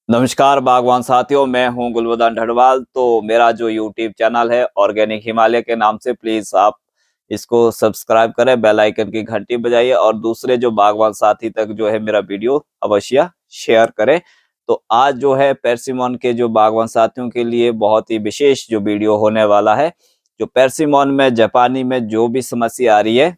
नमस्कार बागवान साथियों, मैं हूं गुलवदन ढडवाल। तो मेरा जो यूट्यूब चैनल है ऑर्गेनिक हिमालय के नाम से, प्लीज आप इसको सब्सक्राइब करें, बेल आइकन की घंटी बजाइए और दूसरे जो बागवान साथी तक जो है मेरा वीडियो अवश्य शेयर करें। तो आज जो है पेर्सिमोन के जो बागवान साथियों के लिए बहुत ही विशेष जो वीडियो होने वाला है। जो पेर्सिमोन में जापानी में जो भी समस्या आ रही है,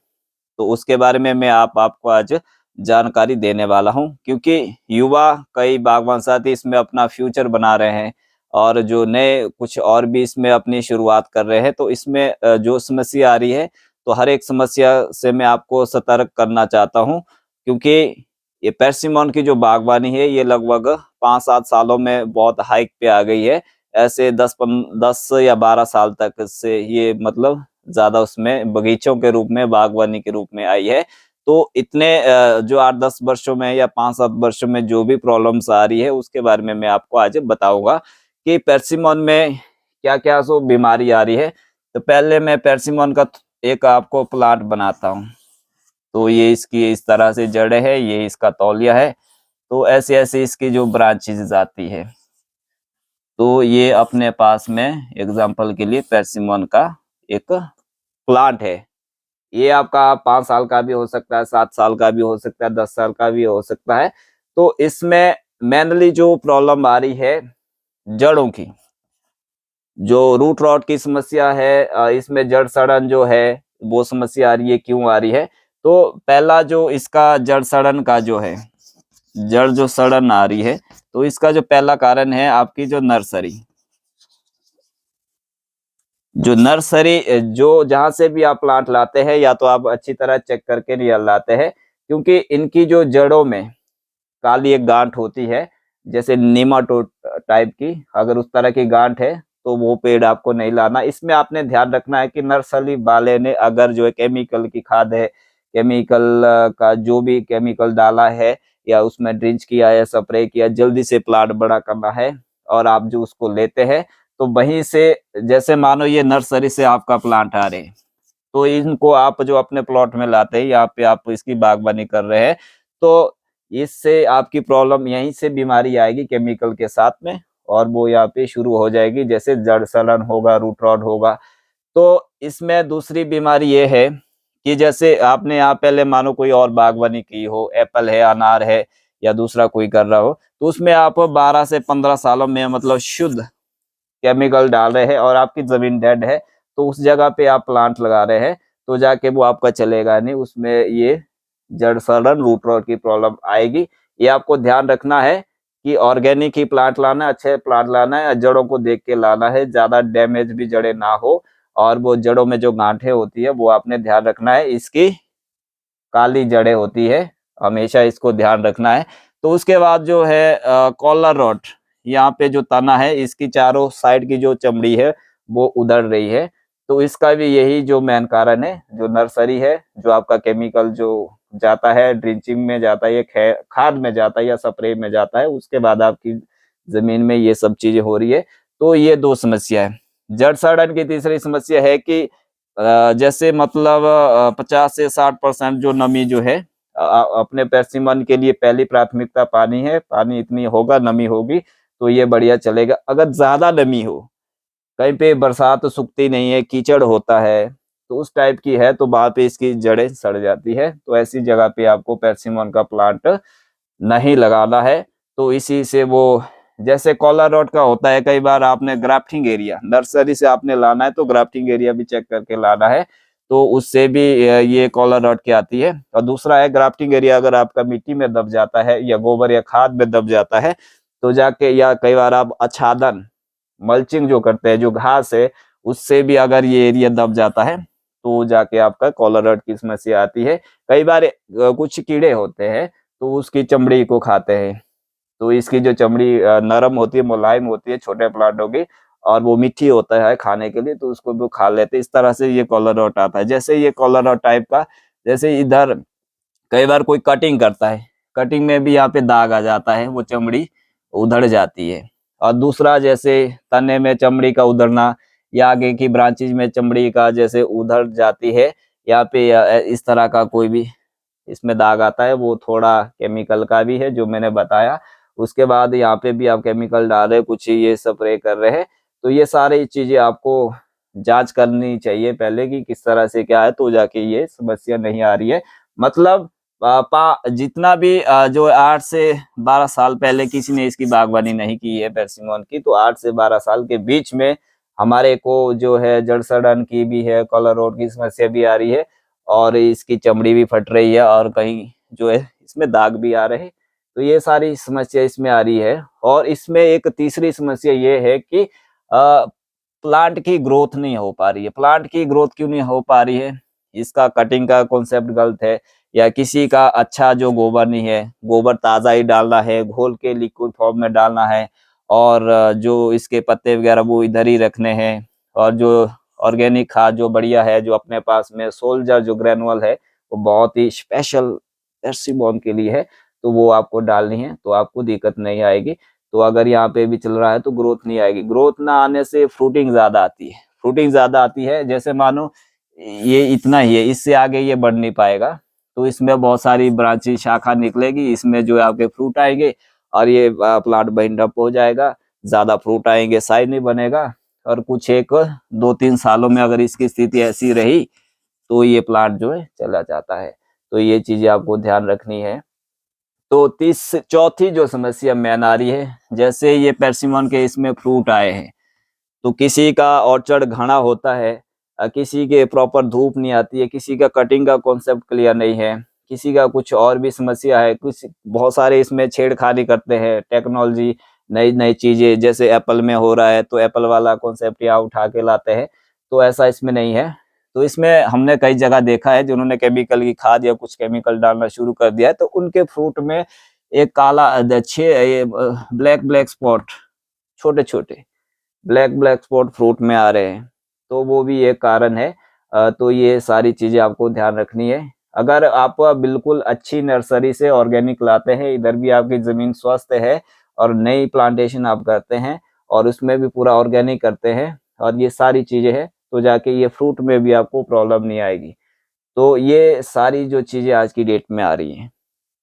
तो उसके बारे में मैं आपको आज जानकारी देने वाला हूं, क्योंकि युवा कई बागवान साथी इसमें अपना फ्यूचर बना रहे हैं और जो नए कुछ और भी इसमें अपनी शुरुआत कर रहे हैं। तो इसमें जो समस्या आ रही है, तो हर एक समस्या से मैं आपको सतर्क करना चाहता हूं, क्योंकि ये पेर्सिमोन की जो बागवानी है ये लगभग 5-7 सालों में बहुत हाइक पे आ गई है। ऐसे 10 या 12 साल तक से ये मतलब ज्यादा उसमें बगीचों के रूप में, बागवानी के रूप में आई है। तो इतने जो 8-10 वर्षों में या 5-7 वर्षों में जो भी प्रॉब्लम्स आ रही है, उसके बारे में मैं आपको आज बताऊंगा कि पेर्सिमोन में क्या क्या सो बीमारी आ रही है। तो पहले मैं पेर्सिमोन का एक आपको प्लांट बनाता हूँ। तो ये इसकी इस तरह से जड़ें है, ये इसका तौलिया है। तो ऐसे ऐसे इसकी जो ब्रांचेज आती है। तो ये अपने पास में एग्जाम्पल के लिए पेर्सिमोन का एक प्लांट है। ये आपका 5 साल का भी हो सकता है, 7 साल का भी हो सकता है, 10 साल का भी हो सकता है। तो इसमें मेनली जो प्रॉब्लम आ रही है जड़ों की, जो रूट रॉट की समस्या है, इसमें जड़ सड़न जो है वो समस्या आ रही है। क्यों आ रही है? तो पहला जो इसका जड़ सड़न का जो है, जड़ जो सड़न आ रही है, तो इसका जो पहला कारण है आपकी जो नर्सरी। जो नर्सरी जो जहां से भी आप प्लांट लाते हैं, या तो आप अच्छी तरह चेक करके नहीं लाते हैं, क्योंकि इनकी जो जड़ों में काली एक गांठ होती है, जैसे नीमाटोड टाइप की। अगर उस तरह की गांठ है तो वो पेड़ आपको नहीं लाना। इसमें आपने ध्यान रखना है कि नर्सरी वाले ने अगर जो है केमिकल की खाद है, केमिकल का जो भी केमिकल डाला है, या उसमें ड्रिंच किया है, स्प्रे किया, जल्दी से प्लांट बड़ा करना है, और आप जो उसको लेते हैं तो वहीं से, जैसे मानो ये नर्सरी से आपका प्लांट आ रहे हैं, तो इनको आप जो अपने प्लॉट में लाते हैं, यहाँ पे आप इसकी बागवानी कर रहे हैं, तो इससे आपकी प्रॉब्लम यहीं से बीमारी आएगी केमिकल के साथ में, और वो यहाँ पे शुरू हो जाएगी, जैसे जड़ सड़न होगा, रूट रॉट होगा। तो इसमें दूसरी बीमारी ये है कि जैसे आपने यहाँ पहले मानो कोई और बागवानी की हो, एप्पल है, अनार है, या दूसरा कोई कर रहा हो, तो उसमें आप 12 से 15 सालों में मतलब शुद्ध केमिकल डाल रहे हैं और आपकी जमीन डेड है, तो उस जगह पे आप प्लांट लगा रहे हैं, तो जाके वो आपका चलेगा नहीं। उसमें ये जड़ सड़न, रूट रॉट की प्रॉब्लम आएगी। ये आपको ध्यान रखना है कि ऑर्गेनिक ही प्लांट लाना है, अच्छे प्लांट लाना है, जड़ों को देख के लाना है, ज्यादा डैमेज भी जड़ें ना हो। और वो जड़ों में जो गांठें होती है वो आपने ध्यान रखना है, इसकी काली जड़ें होती है, हमेशा इसको ध्यान रखना है। तो उसके बाद जो है कॉलर रॉट, यहाँ पे जो तना है, इसकी चारों साइड की जो चमड़ी है वो उधड़ रही है। तो इसका भी यही जो मेन कारण है, जो नर्सरी है, जो आपका केमिकल जो जाता है, ड्रिंचिंग में जाता है, ये खाद में जाता है या स्प्रे में जाता है, उसके बाद आपकी जमीन में ये सब चीजें हो रही है। तो ये दो समस्या है। जड़ सड़न की तीसरी समस्या है कि जैसे मतलब 50 से 60% जो नमी जो है, अपने पेर्सिमन के लिए पहली प्राथमिकता पानी है। पानी इतनी होगा, नमी होगी, तो ये बढ़िया चलेगा। अगर ज्यादा नमी हो, कहीं पे बरसात तो सूखती नहीं है, कीचड़ होता है, तो उस टाइप की है, तो वहां पे इसकी जड़ें सड़ जाती है। तो ऐसी जगह पे आपको पेर्सिमन का प्लांट नहीं लगाना है। तो इसी से वो, जैसे कॉलर रॉट का होता है, कई बार आपने ग्राफ्टिंग एरिया, नर्सरी से आपने लाना है तो ग्राफ्टिंग एरिया भी चेक करके लाना है, तो उससे भी ये कॉलर रॉट की आती है। और दूसरा है ग्राफ्टिंग एरिया अगर आपका मिट्टी में दब जाता है, या गोबर या खाद में दब जाता है, तो जाके, या कई बार आप आच्छादन, मल्चिंग जो करते हैं, जो घास है, उससे भी अगर ये एरिया दब जाता है, तो जाके आपका कॉलर रॉट की समस्या आती है। कई बार कुछ कीड़े होते हैं, तो उसकी चमड़ी को खाते हैं। तो इसकी जो चमड़ी नरम होती है, मुलायम होती है छोटे प्लांटों की, और वो मीठी होता है खाने के लिए, तो उसको वो खा लेते हैं। इस तरह से ये कॉलर रॉट आता है। जैसे ये कॉलर रॉट टाइप का, जैसे इधर कई बार कोई कटिंग करता है, कटिंग में भी यहाँ पे दाग आ जाता है, वो चमड़ी उधड़ जाती है। और दूसरा, जैसे तने में चमड़ी का उधड़ना, या आगे की ब्रांचेज में चमड़ी का जैसे उधड़ जाती है, यहाँ पे इस तरह का कोई भी इसमें दाग आता है, वो थोड़ा केमिकल का भी है जो मैंने बताया, उसके बाद यहाँ पे भी आप केमिकल डाल रहे हैं, कुछ ये स्प्रे कर रहे हैं। तो ये सारी चीजें आपको जांच करनी चाहिए पहले कि किस तरह से क्या है, तो जाके ये समस्या नहीं आ रही है। मतलब जितना भी जो 8 से 12 साल पहले किसी ने इसकी बागवानी नहीं की है पेरसिमोन की, तो 8 से 12 साल के बीच में हमारे को जो है जड़ सड़न की भी है, कलर रोग की समस्या भी आ रही है, और इसकी चमड़ी भी फट रही है, और कहीं जो है इसमें दाग भी आ रहे हैं। तो ये सारी समस्या इसमें आ रही है। और इसमें एक तीसरी समस्या ये है कि प्लांट की ग्रोथ नहीं हो पा रही है। प्लांट की ग्रोथ क्यों नहीं हो पा रही है? इसका कटिंग का कॉन्सेप्ट गलत है, या किसी का अच्छा जो गोबर नहीं है, गोबर ताज़ा ही डालना है, घोल के लिक्विड फॉर्म में डालना है, और जो इसके पत्ते वगैरह वो इधर ही रखने हैं, और जो ऑर्गेनिक खाद जो बढ़िया है, जो अपने पास में सोल्जर जो ग्रेनुअल है, वो बहुत ही स्पेशल पेरसिमोन के लिए है, तो वो आपको डालनी है, तो आपको दिक्कत नहीं आएगी। तो अगर यहाँ पे भी चल रहा है तो ग्रोथ नहीं आएगी। ग्रोथ ना आने से फ्रूटिंग ज्यादा आती है। फ्रूटिंग ज्यादा आती है, जैसे मानो ये इतना ही है, इससे आगे ये बढ़ नहीं पाएगा, तो इसमें बहुत सारी ब्रांची शाखा निकलेगी, इसमें जो है आपके फ्रूट आएंगे, और ये प्लांट बाइंड अप हो जाएगा, ज्यादा फ्रूट आएंगे, साइज नहीं बनेगा, और कुछ 1-2-3 सालों में अगर इसकी स्थिति ऐसी रही तो ये प्लांट जो है चला जाता है। तो ये चीजें आपको ध्यान रखनी है। तो चौथी जो समस्या मेन आ रही है, जैसे ये पेरसिमोन के इसमें फ्रूट आए हैं, तो किसी का ऑर्चर्ड घना होता है, किसी के प्रॉपर धूप नहीं आती है, किसी का कटिंग का कॉन्सेप्ट क्लियर नहीं है, किसी का कुछ और भी समस्या है, कुछ बहुत सारे इसमें छेड़खानी करते हैं, टेक्नोलॉजी नई नई चीजें, जैसे एप्पल में हो रहा है तो एप्पल वाला कॉन्सेप्ट यहाँ उठा के लाते हैं, तो ऐसा इसमें नहीं है। तो इसमें हमने कई जगह देखा है जिन्होंने केमिकल की खाद या कुछ केमिकल डालना शुरू कर दिया है, तो उनके फ्रूट में एक काला ब्लैक ब्लैक स्पॉट, छोटे छोटे ब्लैक ब्लैक स्पॉट फ्रूट में आ रहे हैं, तो वो भी एक कारण है। तो ये सारी चीजें आपको ध्यान रखनी है। अगर आप बिल्कुल अच्छी नर्सरी से ऑर्गेनिक लाते हैं, इधर भी आपकी जमीन स्वस्थ है, और नई प्लांटेशन आप करते हैं, और उसमें भी पूरा ऑर्गेनिक करते हैं, और ये सारी चीजें हैं, तो जाके ये फ्रूट में भी आपको प्रॉब्लम नहीं आएगी। तो ये सारी जो चीजें आज की डेट में आ रही हैं,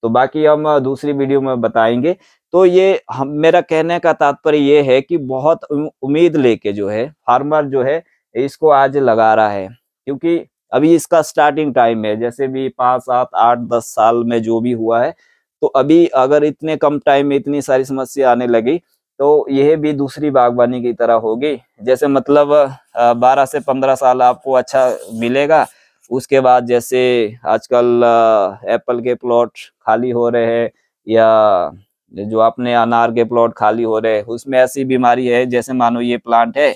तो बाकी हम दूसरी वीडियो में बताएंगे। तो ये हम मेरा कहने का तात्पर्य ये है कि बहुत उम्मीद लेके जो है फार्मर जो है इसको आज लगा रहा है, क्योंकि अभी इसका स्टार्टिंग टाइम है। जैसे भी 5, 7, 8, 10 साल में जो भी हुआ है, तो अभी अगर इतने कम टाइम में इतनी सारी समस्या आने लगी, तो यह भी दूसरी बागवानी की तरह होगी। जैसे मतलब 12 से 15 साल आपको अच्छा मिलेगा, उसके बाद जैसे आजकल एप्पल के प्लॉट खाली हो रहे हैं, या जो अपने अनार के प्लॉट खाली हो रहे हैं, उसमें ऐसी बीमारी है, जैसे मानो ये प्लांट है,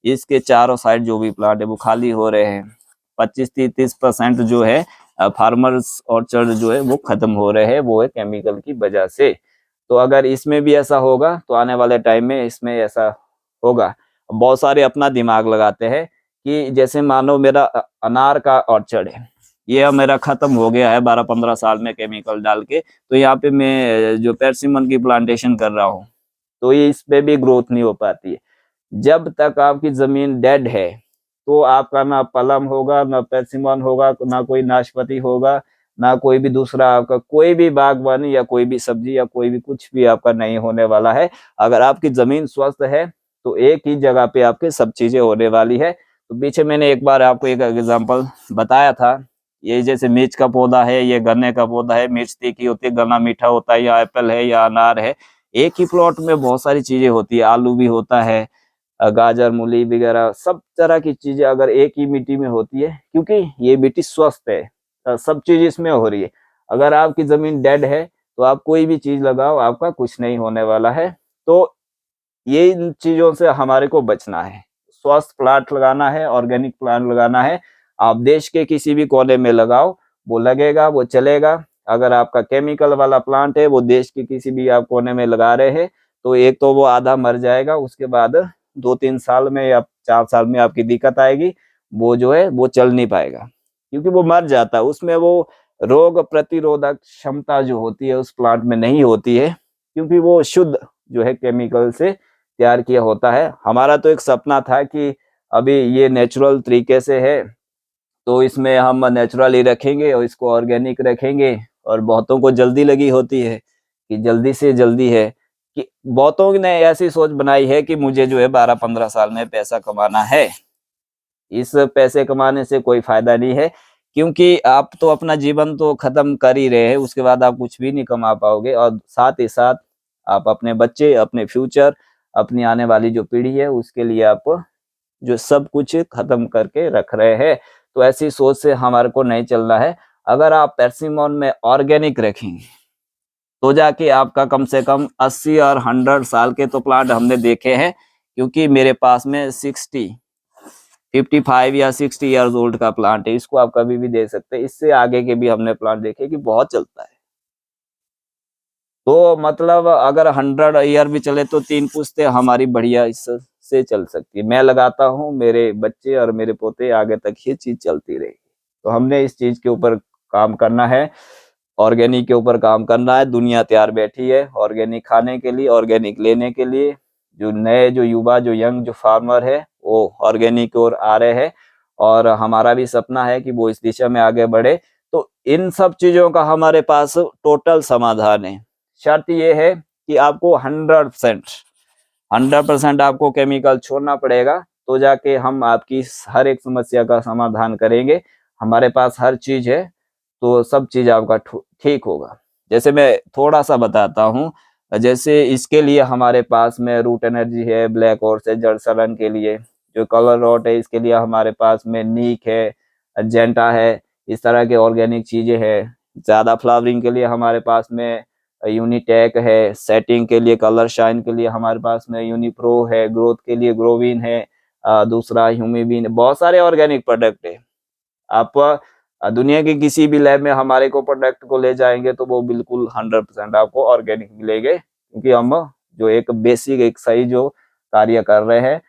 इसके चारों साइड जो भी प्लांट है वो खाली हो रहे हैं। 25-30% जो है फार्मर्स ऑर्चर्ड जो है वो खत्म हो रहे हैं, वो है केमिकल की वजह से। तो अगर इसमें भी ऐसा होगा तो आने वाले टाइम में इसमें ऐसा होगा। बहुत सारे अपना दिमाग लगाते हैं कि जैसे मानो मेरा अनार का ऑर्चर्ड है, ये मेरा खत्म हो गया है 12-15 साल में केमिकल डाल के, तो यहाँ पे मैं जो पेरसिमन की प्लांटेशन कर रहा हूँ, तो ये इस पे भी ग्रोथ नहीं हो पाती है। जब तक आपकी जमीन डेड है, तो आपका ना पलम होगा, ना पेरसिमन होगा, ना कोई नाशपाती होगा, ना कोई भी दूसरा आपका कोई भी बागवानी या कोई भी सब्जी या कोई भी कुछ भी आपका नहीं होने वाला है। अगर आपकी जमीन स्वस्थ है, तो एक ही जगह पे आपके सब चीजें होने वाली है। तो पीछे मैंने एक बार आपको एक एग्जांपल बताया था, ये जैसे मिर्च का पौधा है, ये गन्ने का पौधा है, मिर्च तीखी होती है, गन्ना मीठा होता है, या एप्पल है या अनार है। एक ही प्लॉट में बहुत सारी चीजें होती है, आलू भी होता है, गाजर मूली वगैरह सब तरह की चीजें अगर एक ही मिट्टी में होती है, क्योंकि ये मिट्टी स्वस्थ है, सब चीज इसमें हो रही है। अगर आपकी जमीन डेड है, तो आप कोई भी चीज लगाओ, आपका कुछ नहीं होने वाला है। तो ये इन चीजों से हमारे को बचना है, स्वस्थ प्लांट लगाना है, ऑर्गेनिक प्लांट लगाना है। आप देश के किसी भी कोने में लगाओ, वो लगेगा, वो चलेगा। अगर आपका केमिकल वाला प्लांट है, वो देश के किसी भी आप कोने में लगा रहे हैं, तो एक तो वो आधा मर जाएगा, उसके बाद 2-3 साल में या 4 साल में आपकी दिक्कत आएगी, वो जो है वो चल नहीं पाएगा, क्योंकि वो मर जाता है। उसमें वो रोग प्रतिरोधक क्षमता जो होती है उस प्लांट में नहीं होती है, क्योंकि वो शुद्ध जो है केमिकल से तैयार किया होता है। हमारा तो एक सपना था कि अभी ये नेचुरल तरीके से है, तो इसमें हम नेचुरली रखेंगे और इसको ऑर्गेनिक रखेंगे। और बहुतों को जल्दी लगी होती है कि जल्दी से जल्दी है, कि बहुतों ने ऐसी सोच बनाई है कि मुझे जो है 12-15 साल में पैसा कमाना है। इस पैसे कमाने से कोई फ़ायदा नहीं है, क्योंकि आप तो अपना जीवन तो ख़त्म कर ही रहे हैं, उसके बाद आप कुछ भी नहीं कमा पाओगे और साथ ही साथ आप अपने बच्चे, अपने फ्यूचर, अपनी आने वाली जो पीढ़ी है, उसके लिए आप जो सब कुछ ख़त्म करके रख रहे हैं। तो ऐसी सोच से हमारे को नहीं चलना है। अगर आप परसिमन में ऑर्गेनिक रखेंगे, तो जाके आपका कम से कम 80 और 100 साल के तो प्लांट हमने देखे हैं, क्योंकि मेरे पास में 55 या 60 इयर्स ओल्ड का प्लांट है। इसको आप कभी भी दे सकते हैं। इससे आगे के भी हमने प्लांट देखे कि बहुत चलता है। तो मतलब अगर 100 ईयर भी चले तो 3 पुश्तें हमारी बढ़िया इससे चल सकती है। मैं लगाता हूँ, मेरे बच्चे और मेरे पोते आगे तक ये चीज़ चलती रहेगी। तो हमने इस चीज़ के ऊपर काम करना है, ऑर्गेनिक के ऊपर काम करना है। दुनिया तैयार बैठी है ऑर्गेनिक खाने के लिए, ऑर्गेनिक लेने के लिए। जो नए, जो युवा, जो यंग, जो फार्मर है, वो ऑर्गेनिक की ओर आ रहे हैं और हमारा भी सपना है कि वो इस दिशा में आगे बढ़े। तो इन सब चीज़ों का हमारे पास टोटल समाधान है। शर्त ये है कि आपको 100% आपको केमिकल छोड़ना पड़ेगा, तो जाके हम आपकी हर एक समस्या का समाधान करेंगे। हमारे पास हर चीज़ है, तो सब चीज़ आपका ठीक होगा। जैसे मैं थोड़ा-सा बताता हूँ, जैसे इसके लिए हमारे पास में रूट एनर्जी है, ब्लैक हॉर्स है जड़ सड़न के लिए, जो कलर रॉट है इसके लिए हमारे पास में नीक है, जेंटा है, इस तरह के ऑर्गेनिक चीज़ें हैं। ज़्यादा फ्लावरिंग के लिए हमारे पास में यूनिटैक है, सेटिंग के लिए, कलर शाइन के लिए हमारे पास में यूनिप्रो है, ग्रोथ के लिए ग्रोविन है, दूसरा ह्यूमिबिन है, बहुत सारे ऑर्गेनिक प्रोडक्ट है। आप दुनिया के किसी भी लैब में हमारे को प्रोडक्ट को ले जाएँगे तो वो बिल्कुल 100% आपको ऑर्गेनिक मिलेंगे, क्योंकि हम जो एक बेसिक, एक सही जो कार्य कर रहे हैं।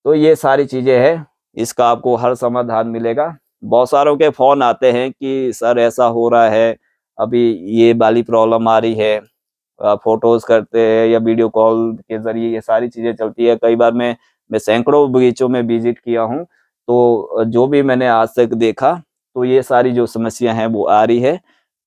तो ये सारी चीज़ें हैं, इसका आपको हर समाधान मिलेगा। बहुत सारों के फ़ोन आते हैं कि सर ऐसा हो रहा है, अभी ये वाली प्रॉब्लम आ रही है। फ़ोटोज़ करते हैं या वीडियो कॉल के ज़रिए ये सारी चीज़ें चलती है। कई बार मैं सैकड़ों बगीचों में विज़िट किया हूँ, तो जो भी मैंने आज तक देखा, तो ये सारी जो समस्या हैं वो आ रही है।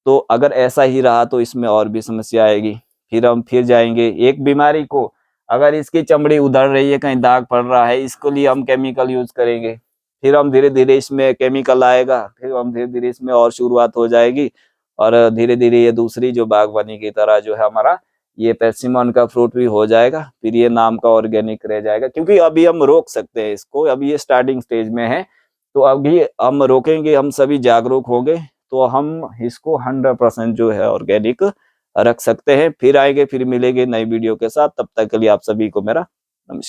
तो अगर ऐसा ही रहा तो इसमें और भी समस्या आएगी। फिर हम फिर जाएँगे एक बीमारी को, अगर इसकी चमड़ी उधड़ रही है, कहीं दाग पड़ रहा है, इसके लिए हम केमिकल यूज़ करेंगे। फिर हम धीरे-धीरे इसमें केमिकल आएगा, फिर हम धीरे-धीरे इसमें और शुरुआत हो जाएगी और धीरे-धीरे ये दूसरी जो बागवानी की तरह जो है हमारा, ये परसिमन का फ्रूट भी हो जाएगा। फिर ये नाम का ऑर्गेनिक रह जाएगा, क्योंकि अभी हम रोक सकते हैं इसको, अभी ये स्टार्टिंग स्टेज में है। तो अभी हम रोकेंगे, हम सभी जागरूक होंगे, तो हम इसको 100% जो है ऑर्गेनिक रख सकते हैं। फिर आएँगे, फिर मिलेंगे नई वीडियो के साथ। तब तक के लिए आप सभी को मेरा नमस्कार।